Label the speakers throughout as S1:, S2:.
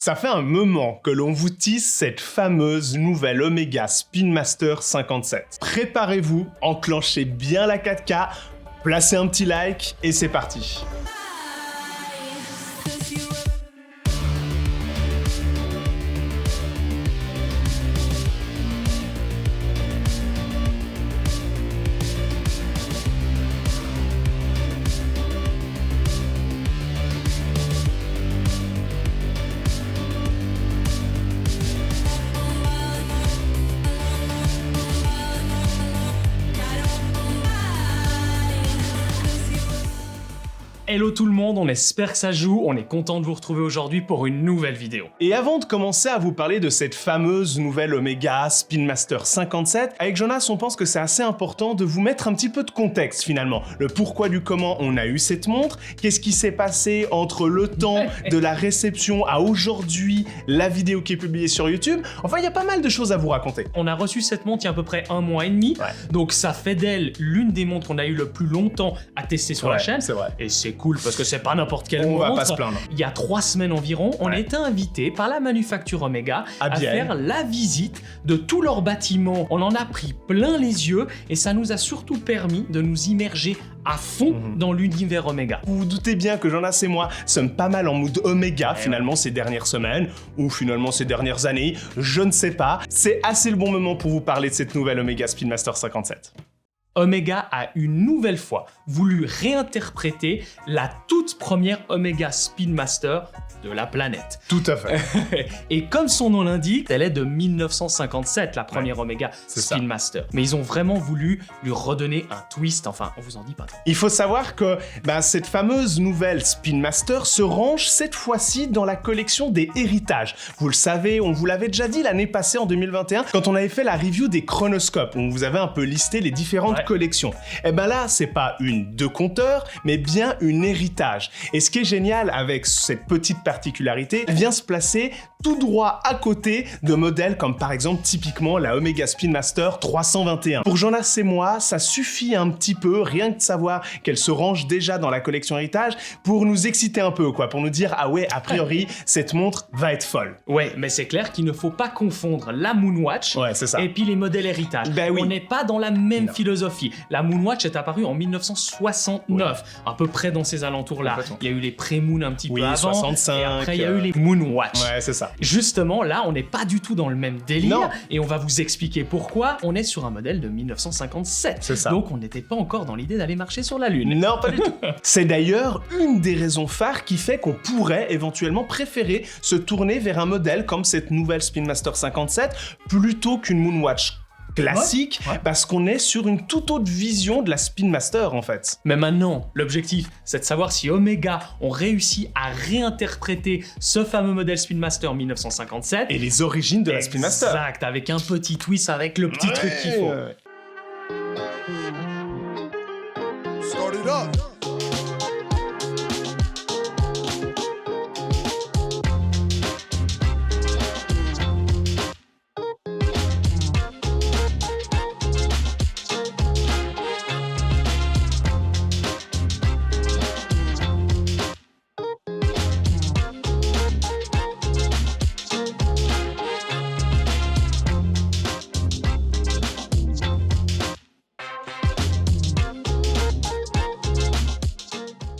S1: Ça fait un moment que l'on vous tisse cette fameuse nouvelle Omega Spin Master 57. Préparez-vous, enclenchez bien la 4K, placez un petit like et c'est parti.
S2: Hello tout le monde, on espère que ça joue, on est content de vous retrouver aujourd'hui pour une nouvelle vidéo.
S1: Et avant de commencer à vous parler de cette fameuse nouvelle Omega Spin Master 57, avec Jonas on pense que c'est assez important de vous mettre un petit peu de contexte finalement. Le pourquoi du comment on a eu cette montre, qu'est-ce qui s'est passé entre le temps de la réception à aujourd'hui, la vidéo qui est publiée sur YouTube. Enfin il y a pas mal de choses à vous raconter.
S2: On a reçu cette montre il y a à peu près 1 mois et demi, donc ça fait d'elle l'une des montres qu'on a eu le plus longtemps à tester sur la chaîne.
S1: C'est vrai.
S2: Et c'est cool parce que c'est pas n'importe quelle montre.
S1: On va pas se plaindre.
S2: Il y a 3 semaines environ, on a été invité par la manufacture Omega à faire la visite de tout leur bâtiment. On en a pris plein les yeux et ça nous a surtout permis de nous immerger à fond dans l'univers Omega.
S1: Vous vous doutez bien que Jonas et moi sommes pas mal en mood Omega finalement ces dernières semaines, ou finalement ces dernières années, je ne sais pas. C'est assez le bon moment pour vous parler de cette nouvelle Omega Spin Master 57.
S2: Omega a une nouvelle fois voulu réinterpréter la toute première Omega Spin Master de la planète.
S1: Tout à fait.
S2: Et comme son nom l'indique, elle est de 1957, la première Omega Spin Master. Mais ils ont vraiment voulu lui redonner un twist, enfin, on vous en dit pas trop.
S1: Il faut savoir que cette fameuse nouvelle Spin Master se range cette fois-ci dans la collection des héritages. Vous le savez, on vous l'avait déjà dit l'année passée en 2021, quand on avait fait la review des chronoscopes, où on vous avait un peu listé les différentes collections. Et là, c'est pas une de compteur, mais bien une héritage. Et ce qui est génial avec cette petite particularité, elle vient se placer tout droit à côté de modèles comme par exemple typiquement la Omega Spin Master 321. Pour Jonas et moi, ça suffit un petit peu, rien que de savoir qu'elle se range déjà dans la collection héritage, pour nous exciter un peu, pour nous dire ah ouais, a priori, cette montre va être folle.
S2: Ouais, mais c'est clair qu'il ne faut pas confondre la Moonwatch et puis les modèles héritage. On n'est pas dans la même philosophie. La Moonwatch est apparue en 1969, à peu près dans ces alentours-là. Il y a eu les pré-Moon un petit peu avant,
S1: 65,
S2: et après il y a eu les Moonwatch.
S1: Ouais, c'est ça.
S2: Justement, là, on n'est pas du tout dans le même délire, et on va vous expliquer pourquoi. On est sur un modèle de 1957,
S1: c'est ça.
S2: Donc on n'était pas encore dans l'idée d'aller marcher sur la Lune.
S1: Non, pas du tout. C'est d'ailleurs une des raisons phares qui fait qu'on pourrait éventuellement préférer se tourner vers un modèle comme cette nouvelle Spin Master 57 plutôt qu'une Moonwatch classique, parce qu'on est sur une toute autre vision de la Spin Master en fait.
S2: Mais maintenant, l'objectif, c'est de savoir si Omega ont réussi à réinterpréter ce fameux modèle Spin Master 1957.
S1: Et les origines de la Spin Master.
S2: Exact, avec un petit twist, avec le petit truc qu'il faut.
S3: Start it up.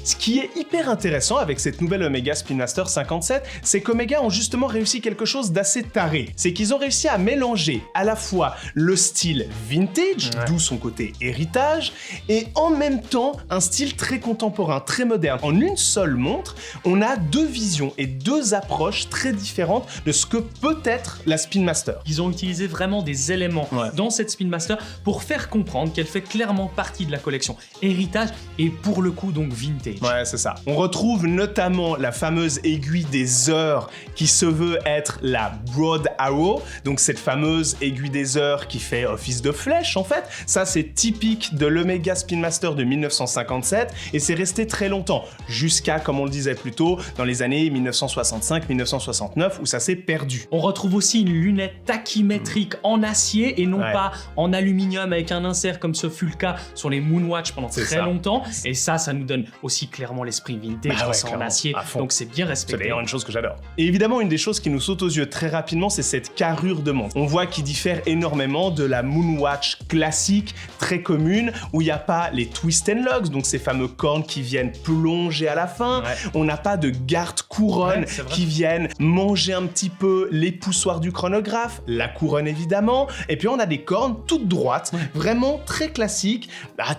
S1: Ce qui est hyper intéressant avec cette nouvelle Omega Spin Master 57, c'est qu'Omega ont justement réussi quelque chose d'assez taré. C'est qu'ils ont réussi à mélanger à la fois le style vintage, d'où son côté héritage, et en même temps un style très contemporain, très moderne. En une seule montre, on a 2 visions et 2 approches très différentes de ce que peut être la Spin Master.
S2: Ils ont utilisé vraiment des éléments dans cette Spin Master pour faire comprendre qu'elle fait clairement partie de la collection héritage et pour le coup donc vintage.
S1: Ouais, c'est ça. On retrouve notamment la fameuse aiguille des heures qui se veut être la Broad Arrow, donc cette fameuse aiguille des heures qui fait office de flèche en fait. Ça c'est typique de l'Omega Spin Master de 1957 et c'est resté très longtemps, jusqu'à, comme on le disait plus tôt, dans les années 1965-1969 où ça s'est perdu.
S2: On retrouve aussi une lunette tachymétrique en acier et non pas en aluminium avec un insert comme ce fut le cas sur les Moonwatch pendant très longtemps. Et ça nous donne aussi clairement clairement l'esprit vintage, en acier, donc c'est bien respecté.
S1: C'est d'ailleurs une chose que j'adore. Et évidemment, une des choses qui nous saute aux yeux très rapidement, c'est cette carrure de montre. On voit qu'il diffère énormément de la Moonwatch classique, très commune, où il n'y a pas les twist and locks, donc ces fameux cornes qui viennent plonger à la fin. On n'a pas de garde-couronne qui viennent manger un petit peu les poussoirs du chronographe, la couronne évidemment, et puis on a des cornes toutes droites, vraiment très classiques,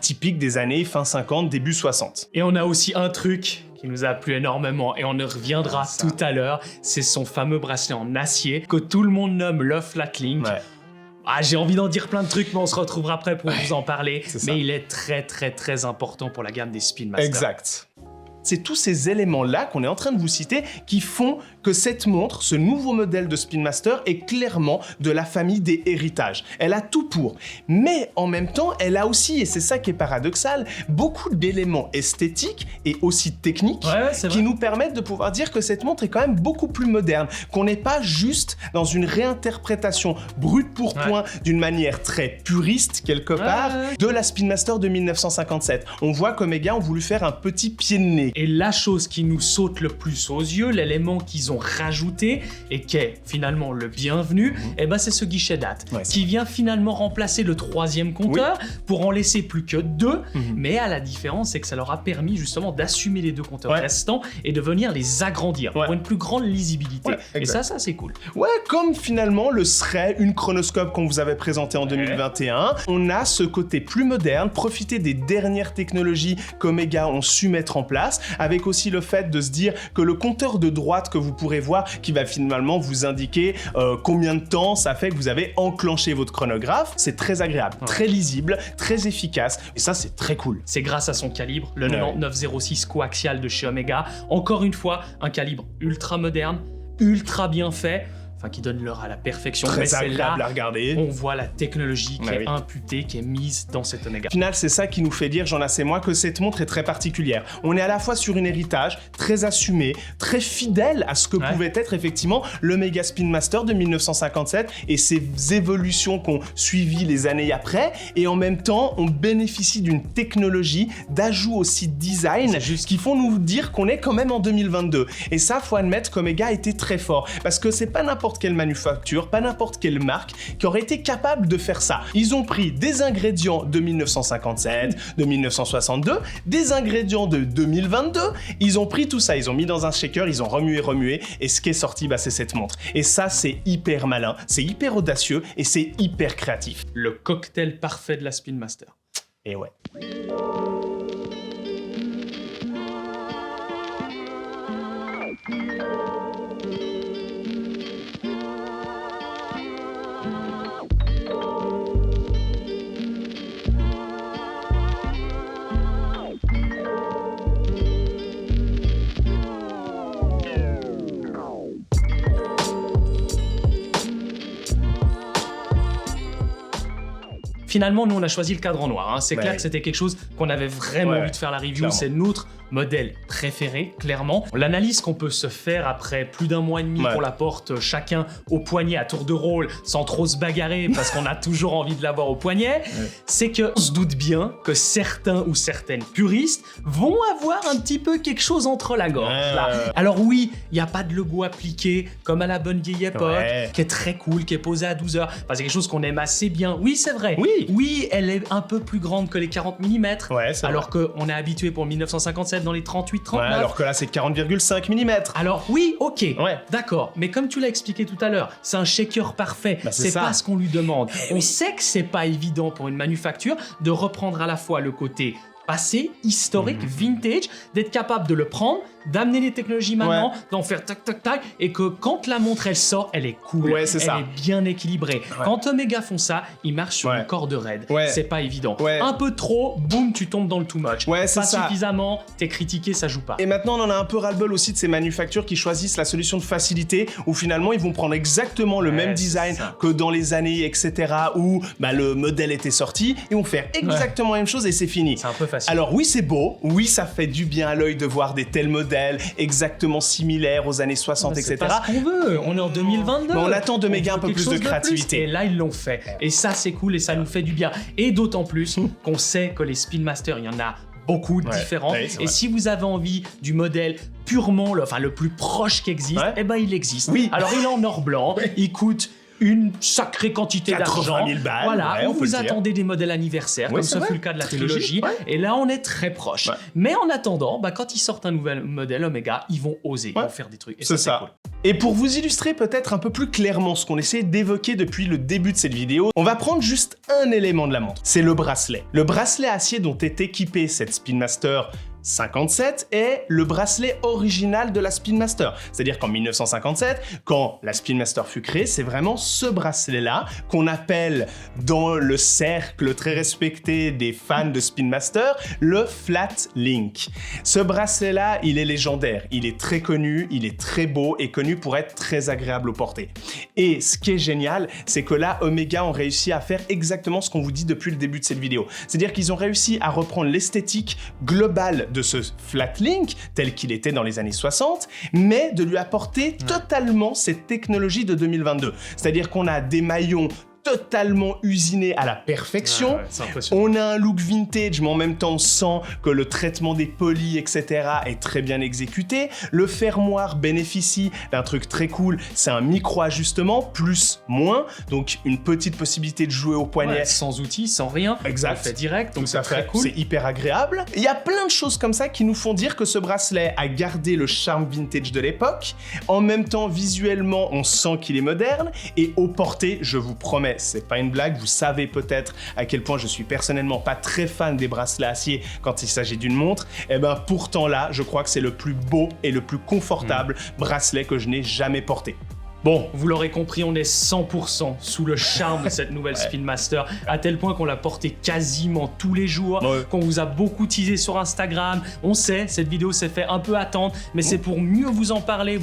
S1: typiques des années fin 50, début 60.
S2: Et on a aussi un truc qui nous a plu énormément et on y reviendra tout à l'heure, c'est son fameux bracelet en acier que tout le monde nomme le Flatlink. J'ai envie d'en dire plein de trucs, mais on se retrouvera après pour vous en parler. Mais il est très très très important pour la gamme des Spin Master.
S1: Exact. C'est tous ces éléments-là qu'on est en train de vous citer qui font que cette montre, ce nouveau modèle de Spin Master, est clairement de la famille des héritages. Elle a tout pour. Mais en même temps, elle a aussi, et c'est ça qui est paradoxal, beaucoup d'éléments esthétiques et aussi techniques qui nous permettent de pouvoir dire que cette montre est quand même beaucoup plus moderne, qu'on n'est pas juste dans une réinterprétation brute pour point d'une manière très puriste quelque part de la Spin Master de 1957. On voit qu'Omega ont voulu faire un petit pied de nez.
S2: Et la chose qui nous saute le plus aux yeux, l'élément qu'ils ont rajouté et qui est finalement le bienvenu, c'est ce guichet date qui vient finalement remplacer le 3e compteur pour en laisser plus que 2. Mais à la différence, c'est que ça leur a permis justement d'assumer les 2 compteurs restants et de venir les agrandir pour une plus grande lisibilité. Et ça c'est cool.
S1: Comme finalement le serait une chronoscope qu'on vous avait présenté en 2021. On a ce côté plus moderne, profiter des dernières technologies qu'Omega ont su mettre en place, avec aussi le fait de se dire que le compteur de droite que vous pourrez voir, qui va finalement vous indiquer combien de temps ça fait que vous avez enclenché votre chronographe, c'est très agréable, très lisible, très efficace, et ça c'est très cool.
S2: C'est grâce à son calibre, le 9906 coaxial de chez Omega, encore une fois, un calibre ultra moderne, ultra bien fait, qui donne l'heure à la perfection.
S1: Très agréable à regarder.
S2: On voit la technologie qui est imputée, qui est mise dans cet Omega.
S1: Au final, c'est ça qui nous fait dire, Jean Lasse et moi, que cette montre est très particulière. On est à la fois sur un héritage très assumé, très fidèle à ce que pouvait être effectivement l'Omega Spin Master de 1957 et ses évolutions qu'ont suivi les années après. Et en même temps, on bénéficie d'une technologie, d'ajouts aussi design, qui font nous dire qu'on est quand même en 2022. Et ça, faut admettre qu'Omega a été très fort. Parce que c'est pas n'importe quelle manufacture, pas n'importe quelle marque qui aurait été capable de faire ça. Ils ont pris des ingrédients de 1957, de 1962, des ingrédients de 2022, ils ont pris tout ça, ils ont mis dans un shaker, ils ont remué, et ce qui est sorti, c'est cette montre. Et ça, c'est hyper malin, c'est hyper audacieux, et c'est hyper créatif.
S2: Le cocktail parfait de la Spin Master.
S1: Et ouais.
S2: Finalement, nous, on a choisi le cadran noir. C'est clair que c'était quelque chose qu'on avait vraiment envie de faire la review.
S1: Clairement.
S2: C'est notre modèle préféré, clairement. L'analyse qu'on peut se faire après plus d'1 mois et demi qu'on la porte chacun au poignet à tour de rôle, sans trop se bagarrer, parce qu'on a toujours envie de l'avoir au poignet, c'est qu'on se doute bien que certains ou certaines puristes vont avoir un petit peu quelque chose entre la gorge. Là. Alors oui, il n'y a pas de logo appliqué, comme à la bonne vieille époque, qui est très cool, qui est posé à 12 heures. C'est quelque chose qu'on aime assez bien. Oui, c'est vrai. Oui, elle est un peu plus grande que les 40 mm, alors qu'on est habitué pour 1957 dans les 38-39.
S1: Alors que là, c'est 40,5 mm.
S2: Alors oui, ok, d'accord. Mais comme tu l'as expliqué tout à l'heure, c'est un shaker parfait. C'est pas ce qu'on lui demande. On sait que c'est pas évident pour une manufacture de reprendre à la fois le côté passé, historique, vintage, d'être capable de le prendre, d'amener les technologies maintenant, d'en faire tac tac tac, et que quand la montre elle sort, elle est cool, elle est bien équilibrée. Quand Omega font ça, ils marchent sur une corde raide. C'est pas évident. Un peu trop, boum, tu tombes dans le too much. Pas suffisamment, t'es critiqué, ça joue pas.
S1: Et maintenant, on en a un peu ras-le-bol aussi de ces manufactures qui choisissent la solution de facilité, où finalement ils vont prendre exactement le même design que dans les années, etc., où le modèle était sorti, ils vont faire exactement la même chose et c'est fini.
S2: C'est un peu facile.
S1: Alors oui, c'est beau, oui, ça fait du bien à l'œil de voir des tels modèles exactement similaires aux années 60, etc.
S2: C'est pas ce qu'on veut, on est en 2022.
S1: Mais on attend d'Omega un peu plus de créativité.
S2: Et là, ils l'ont fait. Et ça, c'est cool et ça nous fait du bien. Et d'autant plus qu'on sait que les Spin Master, il y en a beaucoup de différents.
S1: Ouais,
S2: et si vous avez envie du modèle purement, le plus proche qui existe, eh ben il existe.
S1: Oui.
S2: Alors il est en or blanc, il coûte une sacrée quantité d'argent.
S1: 80 000 balles.
S2: Voilà,
S1: ouais,
S2: où vous attendez des modèles anniversaires, comme ce fut le cas de la trilogie. Et là, on est très proche. Mais en attendant, quand ils sortent un nouvel modèle Omega, ils vont oser, ils vont faire des trucs. Et c'est cool.
S1: Et pour vous illustrer peut-être un peu plus clairement ce qu'on essaie d'évoquer depuis le début de cette vidéo, on va prendre juste un élément de la montre. C'est le bracelet. Le bracelet acier dont est équipée cette Spin Master 57 est le bracelet original de la Spin Master. C'est-à-dire qu'en 1957, quand la Spin Master fut créée, c'est vraiment ce bracelet-là qu'on appelle dans le cercle très respecté des fans de Spin Master le Flat Link. Ce bracelet-là, il est légendaire, il est très connu, il est très beau et connu pour être très agréable au porter. Et ce qui est génial, c'est que là, Omega ont réussi à faire exactement ce qu'on vous dit depuis le début de cette vidéo. C'est-à-dire qu'ils ont réussi à reprendre l'esthétique globale de ce Flat Link, tel qu'il était dans les années 60, mais de lui apporter totalement cette technologie de 2022. C'est-à-dire qu'on a des maillons totalement usiné à la perfection. On a un look vintage, mais en même temps on sent que le traitement des polis, etc. est très bien exécuté. Le fermoir bénéficie d'un truc très cool, c'est un micro-ajustement, plus, moins, donc une petite possibilité de jouer au poignet.
S2: Sans outils, sans rien.
S1: Exact.
S2: On le fait direct, donc
S1: c'est
S2: très cool.
S1: C'est hyper agréable. Il y a plein de choses comme ça qui nous font dire que ce bracelet a gardé le charme vintage de l'époque. En même temps, visuellement, on sent qu'il est moderne. Et au porté, je vous promets, c'est pas une blague, vous savez peut-être à quel point je suis personnellement pas très fan des bracelets acier quand il s'agit d'une montre, et ben pourtant là, je crois que c'est le plus beau et le plus confortable bracelet que je n'ai jamais porté.
S2: Bon, vous l'aurez compris, on est 100% sous le charme de cette nouvelle Spin Master, à tel point qu'on l'a porté quasiment tous les jours, qu'on vous a beaucoup teasé sur Instagram. On sait, cette vidéo s'est fait un peu attendre, mais c'est pour mieux vous en parler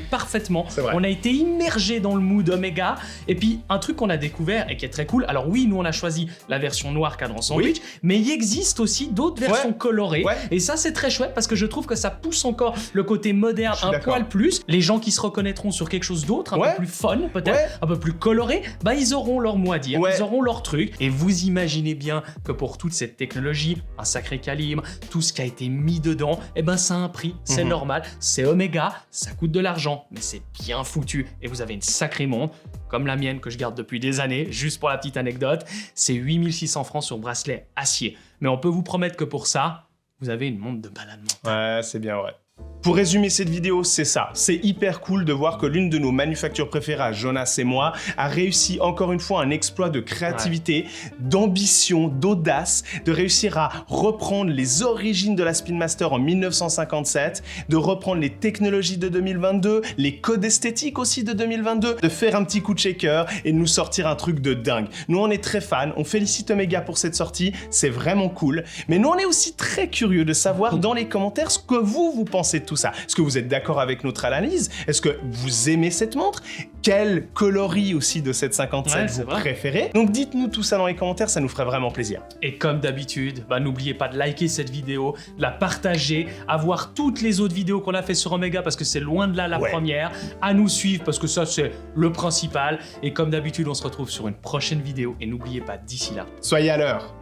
S2: parfaitement. On a été immergé dans le mood Omega. Et puis, un truc qu'on a découvert et qui est très cool, alors oui, nous on a choisi la version noire cadran sandwich, mais il existe aussi d'autres versions colorées. Et ça, c'est très chouette parce que je trouve que ça pousse encore le côté moderne un poil plus. Les gens qui se reconnaîtront sur quelque chose d'autre, un peu plus fun peut-être, un peu plus coloré, ils auront leur mot à dire, ils auront leur truc. Et vous imaginez bien que pour toute cette technologie, un sacré calibre, tout ce qui a été mis dedans, ça a un prix, c'est normal, c'est Omega, ça coûte de l'argent, mais c'est bien foutu. Et vous avez une sacrée montre, comme la mienne que je garde depuis des années, juste pour la petite anecdote, c'est 8600 francs sur bracelet acier. Mais on peut vous promettre que pour ça, vous avez une montre de malade mental.
S1: Ouais, c'est bien vrai. Pour résumer cette vidéo, c'est ça. C'est hyper cool de voir que l'une de nos manufactures préférées, Jonas et moi, a réussi encore une fois un exploit de créativité, d'ambition, d'audace, de réussir à reprendre les origines de la Spin Master en 1957, de reprendre les technologies de 2022, les codes esthétiques aussi de 2022, de faire un petit coup de shaker et de nous sortir un truc de dingue. Nous, on est très fans, on félicite Omega pour cette sortie, c'est vraiment cool. Mais nous, on est aussi très curieux de savoir dans les commentaires ce que vous pensez de tout ça. Est-ce que vous êtes d'accord avec notre analyse? Est-ce que vous aimez cette montre? Quel coloris aussi de cette 57 vous préférez? Donc dites-nous tout ça dans les commentaires, ça nous ferait vraiment plaisir.
S2: Et comme d'habitude, n'oubliez pas de liker cette vidéo, de la partager, à voir toutes les autres vidéos qu'on a fait sur Omega parce que c'est loin de là la première, à nous suivre parce que ça c'est le principal. Et comme d'habitude, on se retrouve sur une prochaine vidéo et n'oubliez pas d'ici là,
S1: soyez à l'heure.